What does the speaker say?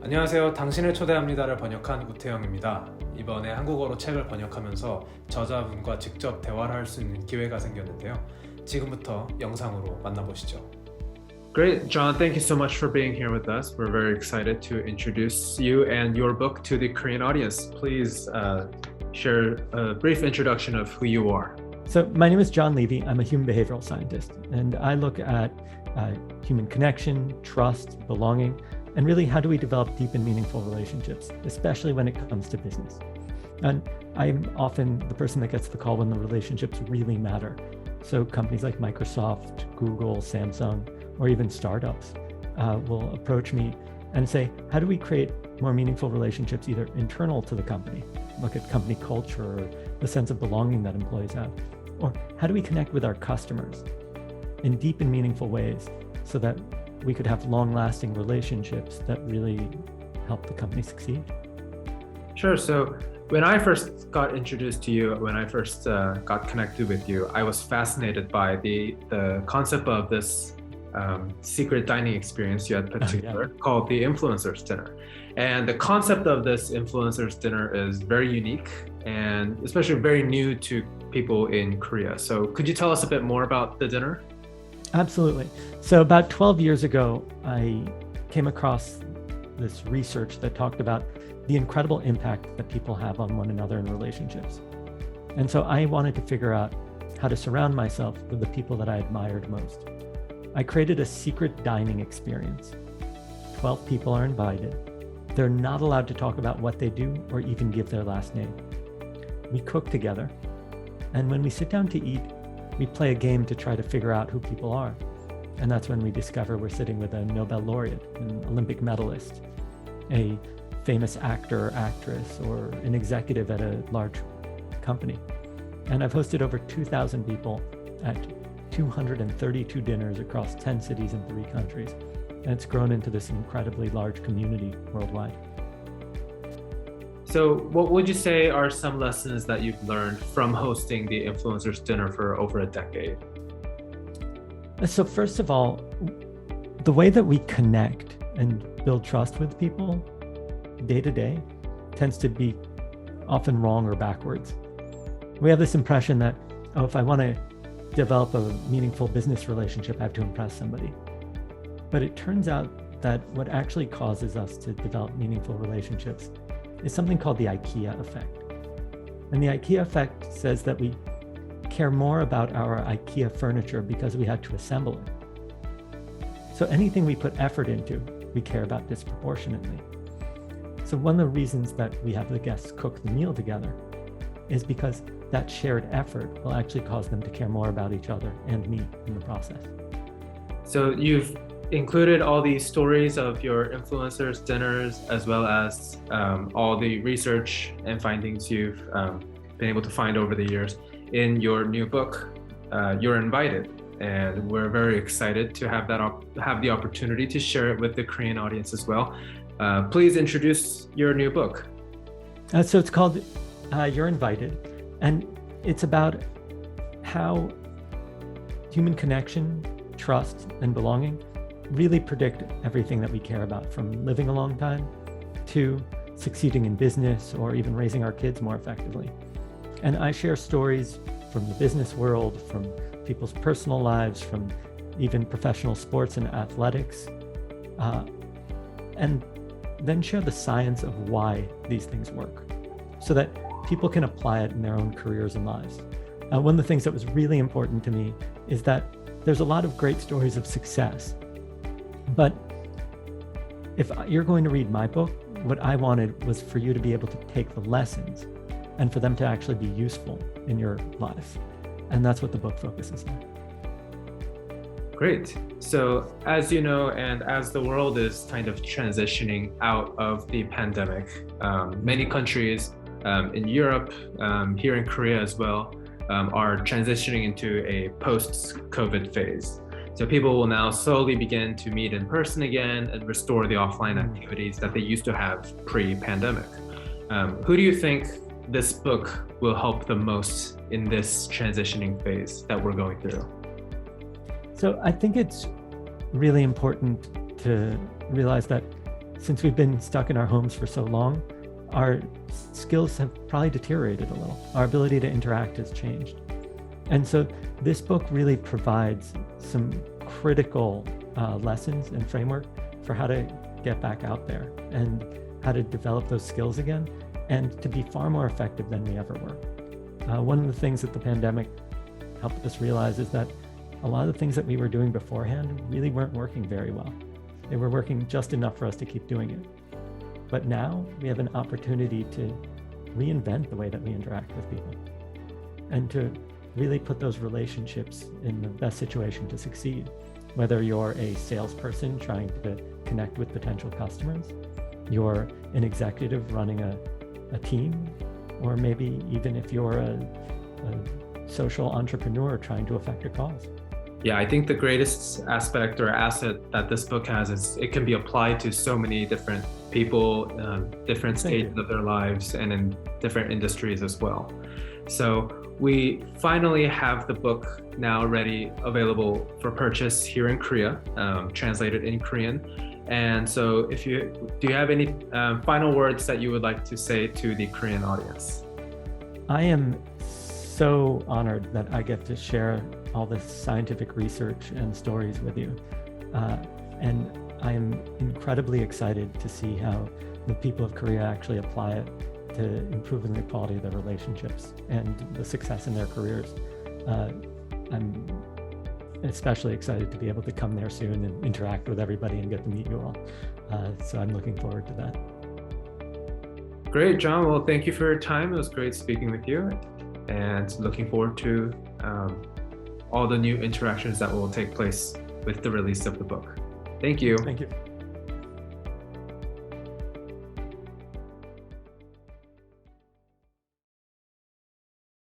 안녕하세요. 당신을 초대합니다를 번역한 우태영입니다. 이번에 한국어로 책을 번역하면서 저자분과 직접 대화를 할 수 있는 기회가 생겼는데요. 지금부터 영상으로 만나보시죠. Great, John. Thank you so much for being here with us. We're very excited to introduce you and your book to the Korean audience. Please share a brief introduction of who you are. So my name is Jon Levy. I'm a human behavioral scientist, and I look at human connection, trust, belonging, and really how do we develop deep and meaningful relationships, especially when it comes to business. And I'm often the person that gets the call when the relationships really matter. So companies like Microsoft, Google, Samsung, or even startups will approach me and say, how do we create more meaningful relationships either internal to the company, look at company culture or the sense of belonging that employees have, or how do we connect with our customers in deep and meaningful ways so that we could have long-lasting relationships that really help the company succeed? Sure. So when I first got introduced to you, when I first got connected with you, I was fascinated by the concept of this secret dining experience you had put together called the Influencers Dinner. And the concept of this Influencers Dinner is very unique and especially very new to people in Korea. So could you tell us a bit more about the dinner? Absolutely. So about 12 years ago, I came across this research that talked about the incredible impact that people have on one another in relationships. And so I wanted to figure out how to surround myself with the people that I admired most. I created a secret dining experience. 12 people are invited. They're not allowed to talk about what they do or even give their last name. We cook together. And when we sit down to eat, we play a game to try to figure out who people are. And that's when we discover we're sitting with a Nobel laureate, an Olympic medalist, a famous actor or actress, or an executive at a large company. And I've hosted over 2,000 people at 232 dinners across 10 cities in 3 countries. And it's grown into this incredibly large community worldwide. So what would you say are some lessons that you've learned from hosting the Influencers Dinner for over a decade? So first of all, the way that we connect and build trust with people day to day tends to be often wrong or backwards. We have this impression that, oh, if I want to develop a meaningful business relationship, I have to impress somebody. But it turns out that what actually causes us to develop meaningful relationships is something called the IKEA effect. And the IKEA effect says that we care more about our IKEA furniture because we had to assemble it. So anything we put effort into, we care about disproportionately. So one of the reasons that we have the guests cook the meal together is because that shared effort will actually cause them to care more about each other and me in the process. So you've included all these stories of your influencers dinners as well as all the research and findings you've been able to find over the years in your new book, You're Invited. And we're very excited to have the opportunity to share it with the Korean audience as well. Please introduce your new book. So it's called You're Invited, and it's about how human connection, trust, and belonging really predict everything that we care about, from living a long time to succeeding in business or even raising our kids more effectively. And I share stories from the business world, from people's personal lives, from even professional sports and athletics, and then share the science of why these things work so that people can apply it in their own careers and lives. One of the things that was really important to me is that there's a lot of great stories of success. But if you're going to read my book, what I wanted was for you to be able to take the lessons and for them to actually be useful in your life. And that's what the book focuses on. Great. So as you know, and as the world is kind of transitioning out of the pandemic, many countries in Europe, here in Korea as well, are transitioning into a post-COVID phase. So people will now slowly begin to meet in person again and restore the offline activities that they used to have pre-pandemic. Who do you think this book will help the most in this transitioning phase that we're going through? So I think it's really important to realize that since we've been stuck in our homes for so long, our skills have probably deteriorated a little. Our ability to interact has changed. And so this book really provides some critical lessons and framework for how to get back out there and how to develop those skills again and to be far more effective than we ever were. One of the things that the pandemic helped us realize is that a lot of the things that we were doing beforehand really weren't working very well. They were working just enough for us to keep doing it. But now we have an opportunity to reinvent the way that we interact with people and to really put those relationships in the best situation to succeed. Whether you're a salesperson trying to connect with potential customers, you're an executive running a team, or maybe even if you're a social entrepreneur trying to affect a cause. Yeah, I think the greatest aspect or asset that this book has is it can be applied to so many different people, different stages of their lives, and in different industries as well. So we finally have the book now ready, available for purchase here in Korea, translated in Korean. And so do you have any final words that you would like to say to the Korean audience? I am so honored that I get to share all this scientific research and stories with you. And I am incredibly excited to see how the people of Korea actually apply it to improving the quality of their relationships and the success in their careers. I'm especially excited to be able to come there soon and interact with everybody and get to meet you all. So I'm looking forward to that. Great, John. Well, thank you for your time. It was great speaking with you, and looking forward to all the new interactions that will take place with the release of the book. Thank you. Thank you.